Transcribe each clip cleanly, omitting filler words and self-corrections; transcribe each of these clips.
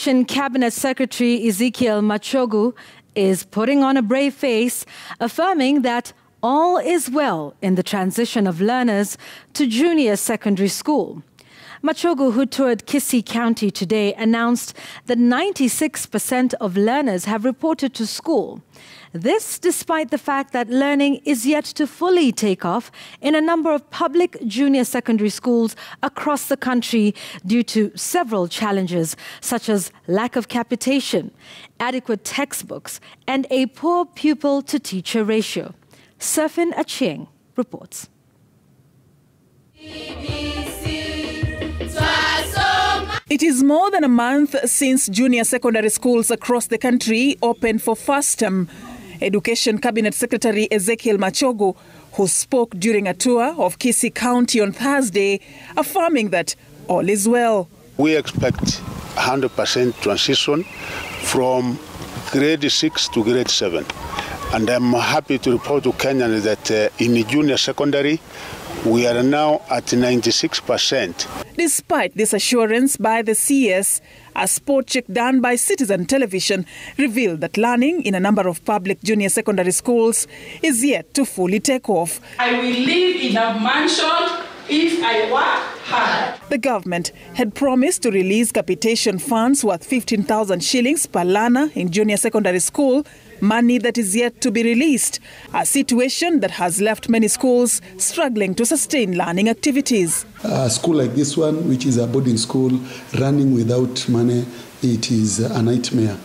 Education Cabinet Secretary Ezekiel Machogu is putting on a brave face, affirming that all is well in the transition of learners to junior secondary school. Machogu, who toured Kisii County today, announced that 96% of learners have reported to school. This despite the fact that learning is yet to fully take off in a number of public junior secondary schools across the country due to several challenges such as lack of capitation, adequate textbooks, and a poor pupil-to-teacher ratio. Surfin Achieng reports. It is more than a month since junior secondary schools across the country opened for first term. Education Cabinet Secretary Ezekiel Machogu, who spoke during a tour of Kisii County on Thursday, affirming that all is well. We expect 100% transition from grade 6 to grade 7. And I'm happy to report to Kenyans that in the junior secondary, we are now at 96%. Despite this assurance by the CS, a spot check done by Citizen Television revealed that learning in a number of public junior secondary schools is yet to fully take off. I will live in a mansion if I work hard. The government had promised to release capitation funds worth 15,000 shillings per learner in junior secondary school, money that is yet to be released, a situation that has left many schools struggling to sustain learning activities. A school like this one, which is a boarding school, running without money, it is a nightmare.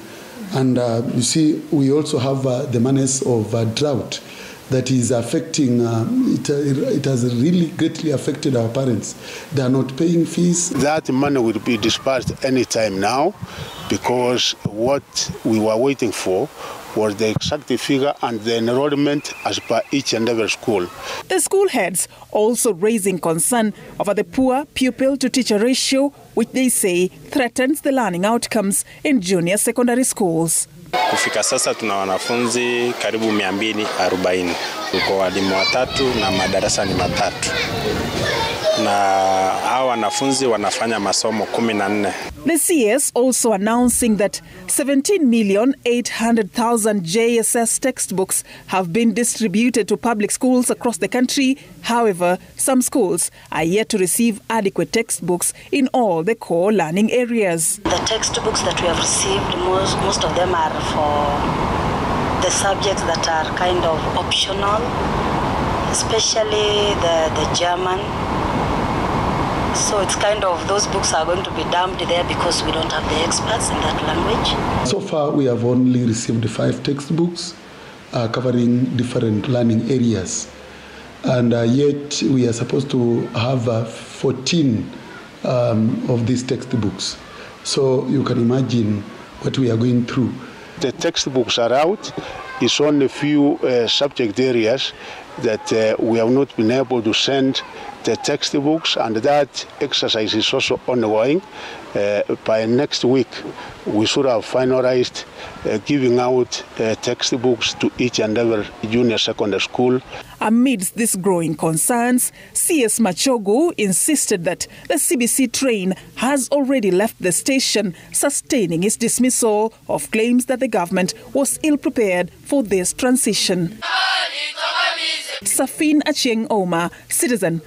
And you see, we also have the menace of drought that is affecting, it has really greatly affected our parents. They are not paying fees. That money will be dispersed anytime now, because what we were waiting for was the exact figure and the enrollment as per each and every school. The school heads also raising concern over the poor pupil-to-teacher ratio, which they say threatens the learning outcomes in junior secondary schools. Kufika sasa tuna wanafunzi karibu 240. Tuko walimu 3 na madarasa ni 3. Na hao wanafunzi wanafanya masomo 14. The CS also announcing that 17,800,000 JSS textbooks have been distributed to public schools across the country. However, some schools are yet to receive adequate textbooks in all the core learning areas. The textbooks that we have received, most of them are for the subjects that are kind of optional, especially the German. So it's kind of, those books are going to be dumped there because we don't have the experts in that language. So far, we have only received 5 textbooks covering different learning areas. And yet we are supposed to have 14 of these textbooks. So you can imagine what we are going through. The textbooks are out. It's only a few subject areas that we have not been able to send the textbooks, and that exercise is also ongoing. By next week, we should have finalized giving out textbooks to each and every junior secondary school. Amidst these growing concerns, CS Machogu insisted that the CBC train has already left the station, sustaining its dismissal of claims that the government was ill-prepared for this transition. Surfin Achieng, Citizen